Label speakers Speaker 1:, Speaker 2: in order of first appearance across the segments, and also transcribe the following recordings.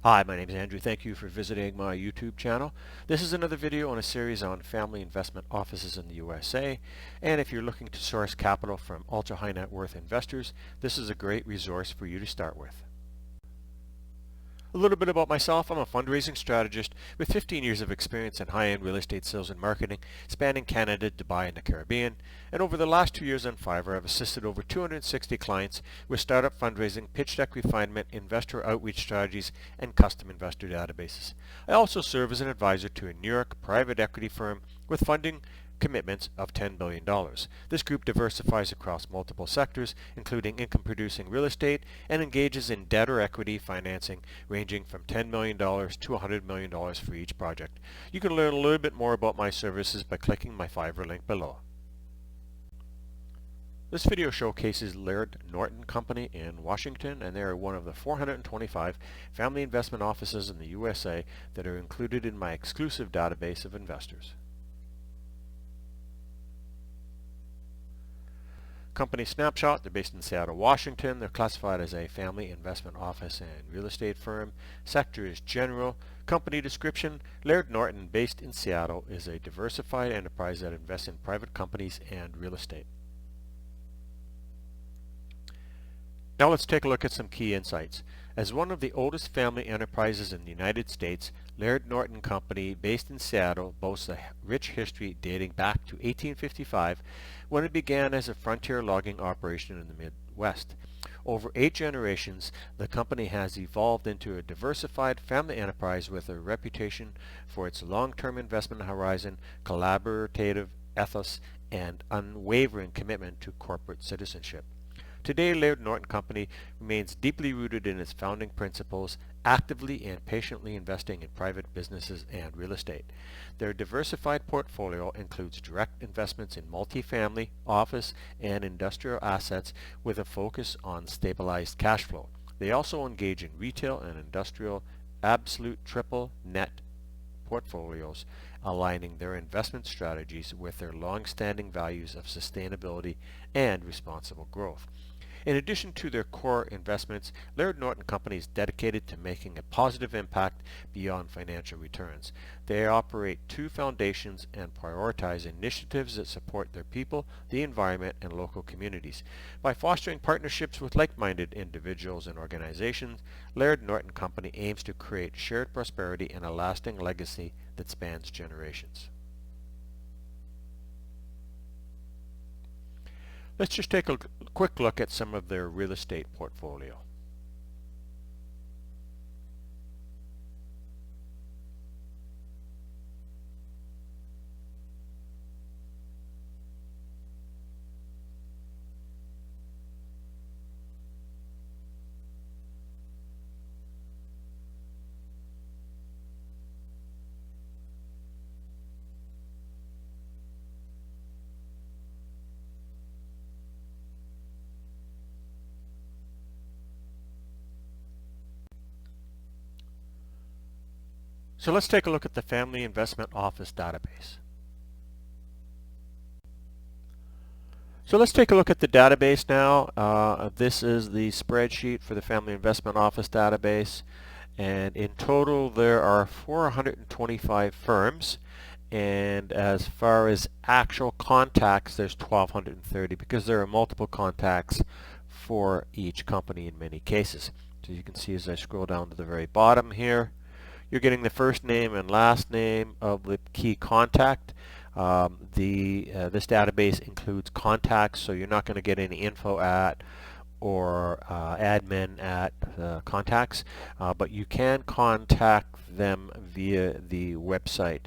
Speaker 1: Hi, my name is Andrew. Thank you for visiting my YouTube channel. This is another video on a series on family investment offices in the USA. And if you're looking to source capital from ultra high net worth investors, this is a great resource for you to start with. A little bit about myself. I'm a fundraising strategist with 15 years of experience in high-end real estate sales and marketing, spanning Canada, Dubai, and the Caribbean. And over the last 2 years on Fiverr, I've assisted over 260 clients with startup fundraising, pitch deck refinement, investor outreach strategies, and custom investor databases. I also serve as an advisor to a New York private equity firm with funding commitments of $10 billion. This group diversifies across multiple sectors, including income-producing real estate, and engages in debt or equity financing ranging from $10 million to $100 million for each project. You can learn a little bit more about my services by clicking my Fiverr link below. This video showcases Laird Norton Company in Washington, and they are one of the 425 family investment offices in the USA that are included in my exclusive database of investors. Company snapshot: they're based in Seattle, Washington. They're classified as a family investment office and real estate firm. Sector is general. Company description: Laird Norton, based in Seattle, is a diversified enterprise that invests in private companies and real estate. Now let's take a look at some key insights. As one of the oldest family enterprises in the United States, Laird Norton Company, based in Seattle, boasts a rich history dating back to 1855, when it began as a frontier logging operation in the Midwest. Over 8 generations, the company has evolved into a diversified family enterprise with a reputation for its long-term investment horizon, collaborative ethos, and unwavering commitment to corporate citizenship. Today, Laird Norton Company remains deeply rooted in its founding principles, actively and patiently investing in private businesses and real estate. Their diversified portfolio includes direct investments in multifamily, office, and industrial assets with a focus on stabilized cash flow. They also engage in retail and industrial absolute triple net portfolios, aligning their investment strategies with their long-standing values of sustainability and responsible growth. In addition to their core investments, Laird Norton Company is dedicated to making a positive impact beyond financial returns. They operate 2 foundations and prioritize initiatives that support their people, the environment, and local communities. By fostering partnerships with like-minded individuals and organizations, Laird Norton Company aims to create shared prosperity and a lasting legacy that spans generations. Let's just take a quick look at some of their real estate portfolio. So let's take a look at the Family Investment Office database. So let's take a look at the database now. This is the spreadsheet for the Family Investment Office database, and in total there are 425 firms, and as far as actual contacts, there's 1,230 because there are multiple contacts for each company in many cases. So you can see as I scroll down to the very bottom here, you're getting the first name and last name of the key contact. This database includes contacts, so you're not going to get any info at or admin at contacts, but you can contact them via the website,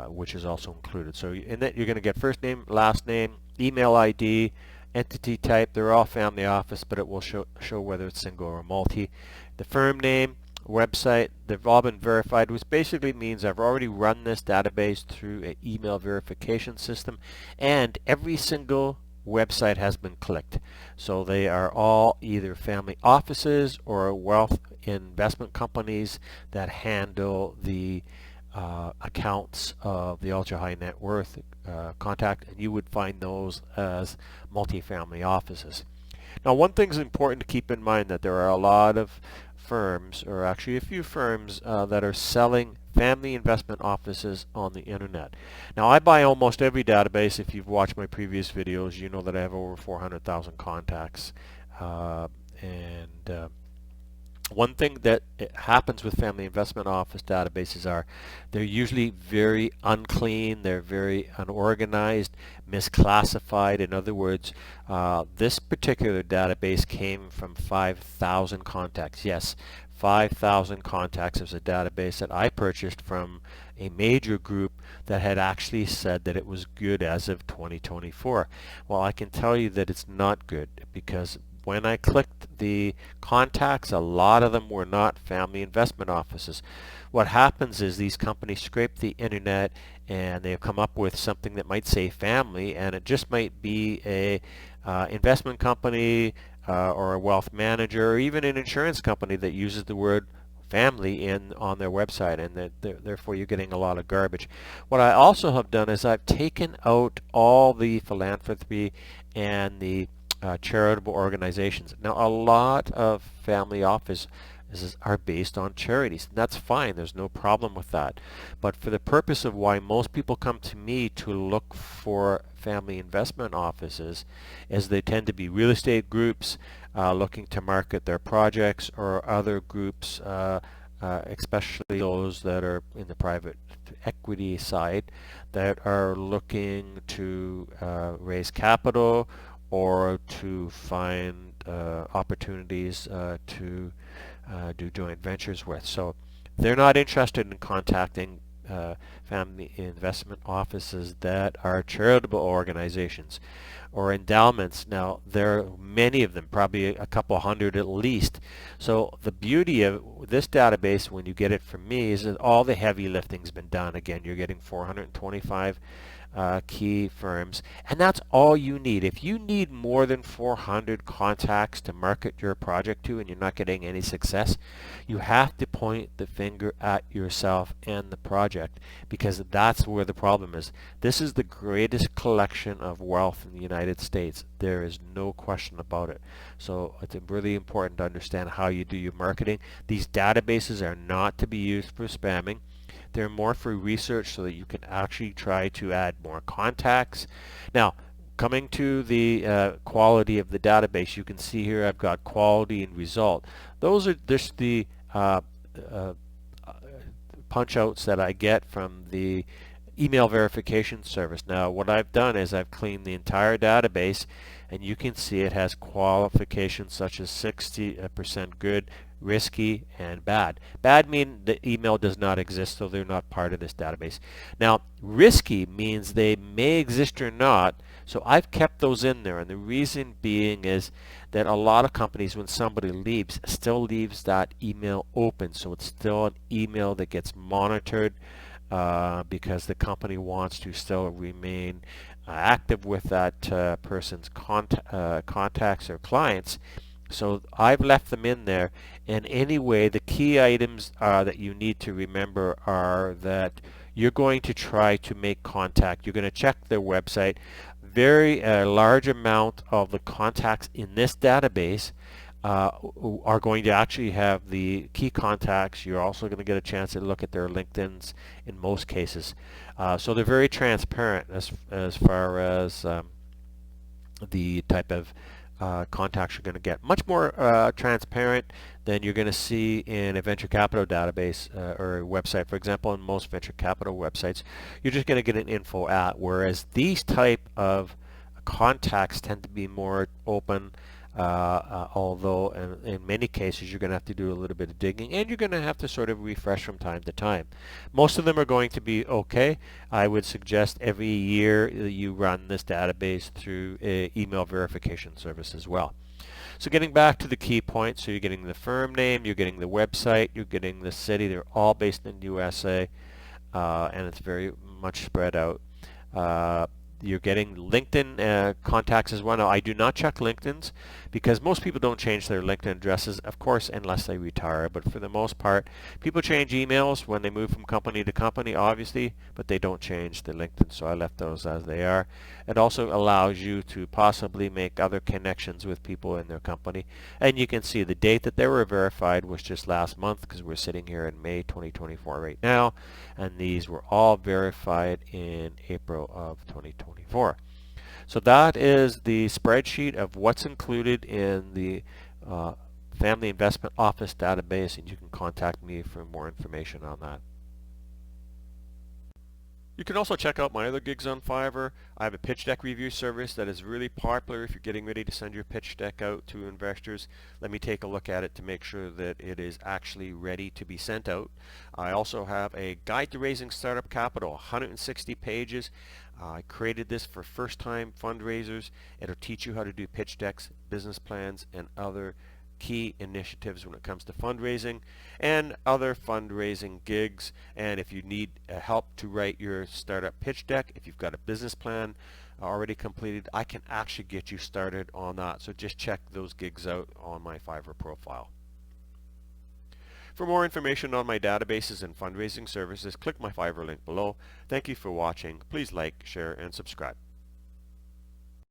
Speaker 1: which is also included. So in that, you're going to get first name, last name, email ID, entity type. They're all family office, but it will show whether it's single or multi. The firm name, website, they've all been verified, which basically means I've already run this database through an email verification system, and every single website has been clicked. So they are all either family offices or wealth investment companies that handle the accounts of the ultra high net worth contact, and you would find those as multifamily offices. Now, one thing is important to keep in mind, that there are a lot of firms, or actually a few firms, that are selling family investment offices on the internet. Now, I buy almost every database. If you've watched my previous videos, you know that I have over 400,000 contacts. And one thing that happens with family investment office databases are they're usually very unclean, they're very unorganized, misclassified. In other words, this particular database came from 5,000 contacts. Yes, 5,000 contacts is a database that I purchased from a major group that had actually said that it was good as of 2024. Well, I can tell you that it's not good, because when I clicked the contacts, a lot of them were not family investment offices. What happens is these companies scrape the internet and they come up with something that might say family, and it just might be a investment company or a wealth manager, or even an insurance company that uses the word family on their website, and therefore you're getting a lot of garbage. What I also have done is I've taken out all the philanthropy and the charitable organizations. Now, a lot of family offices are based on charities. That's fine. There's no problem with that. But for the purpose of why most people come to me to look for family investment offices, is they tend to be real estate groups looking to market their projects, or other groups, especially those that are in the private equity side, that are looking to raise capital, or to find opportunities to do joint ventures with. So they're not interested in contacting family investment offices that are charitable organizations or endowments. Now, there are many of them, probably a couple hundred at least. So the beauty of this database, when you get it from me, is that all the heavy lifting's been done. Again, you're getting 425 key firms, and that's all you need. If you need more than 400 contacts to market your project to, and you're not getting any success, you have to point the finger at yourself and the project, because that's where the problem is. This is the greatest collection of wealth in the United States. There is no question about it. So it's really important to understand how you do your marketing. These databases are not to be used for spamming. They're more for research, so that you can actually try to add more contacts. Now, coming to the quality of the database, you can see here I've got quality and result. Those are just the punch outs that I get from the email verification service. Now, what I've done is I've cleaned the entire database, and you can see it has qualifications such as 60% good, risky, and bad. Bad mean the email does not exist, so they're not part of this database. Now, risky means they may exist or not, so I've kept those in there, and the reason being is that a lot of companies, when somebody leaves, still leaves that email open, so it's still an email that gets monitored, because the company wants to still remain active with that person's contacts or clients. So I've left them in there. And anyway, the key items that you need to remember are that you're going to try to make contact. You're going to check their website. Very large amount of the contacts in this database are going to actually have the key contacts. You're also going to get a chance to look at their LinkedIns in most cases. So they're very transparent as far as the type of contacts you're going to get. Much more transparent than you're going to see in a venture capital database or a website. For example, in most venture capital websites, you're just going to get an info at, whereas these type of contacts tend to be more open, although in many cases you're going to have to do a little bit of digging, and you're going to have to sort of refresh from time to time. Most of them are going to be okay. I would suggest every year you run this database through an email verification service as well. So getting back to the key points, so you're getting the firm name, you're getting the website, you're getting the city. They're all based in USA, and it's very much spread out. You're getting LinkedIn contacts as well. Now, I do not check LinkedIn's because most people don't change their LinkedIn addresses, of course, unless they retire. But for the most part, people change emails when they move from company to company, obviously, but they don't change the LinkedIn, so I left those as they are. It also allows you to possibly make other connections with people in their company, and you can see the date that they were verified was just last month, because we're sitting here in May 2024 right now, and these were all verified in April of 2024. So that is the spreadsheet of what's included in the Family Investment Office database, and you can contact me for more information on that. You can also check out my other gigs on Fiverr. I have a pitch deck review service that is really popular if you're getting ready to send your pitch deck out to investors. Let me take a look at it to make sure that it is actually ready to be sent out. I also have a guide to raising startup capital, 160 pages. I created this for first-time fundraisers. It'll teach you how to do pitch decks, business plans, and other key initiatives when it comes to fundraising and other fundraising gigs. And if you need help to write your startup pitch deck, if you've got a business plan already completed, I can actually get you started on that. So just check those gigs out on my Fiverr profile. For more information on my databases and fundraising services, click my Fiverr link below. Thank you for watching. Please like, share, and subscribe.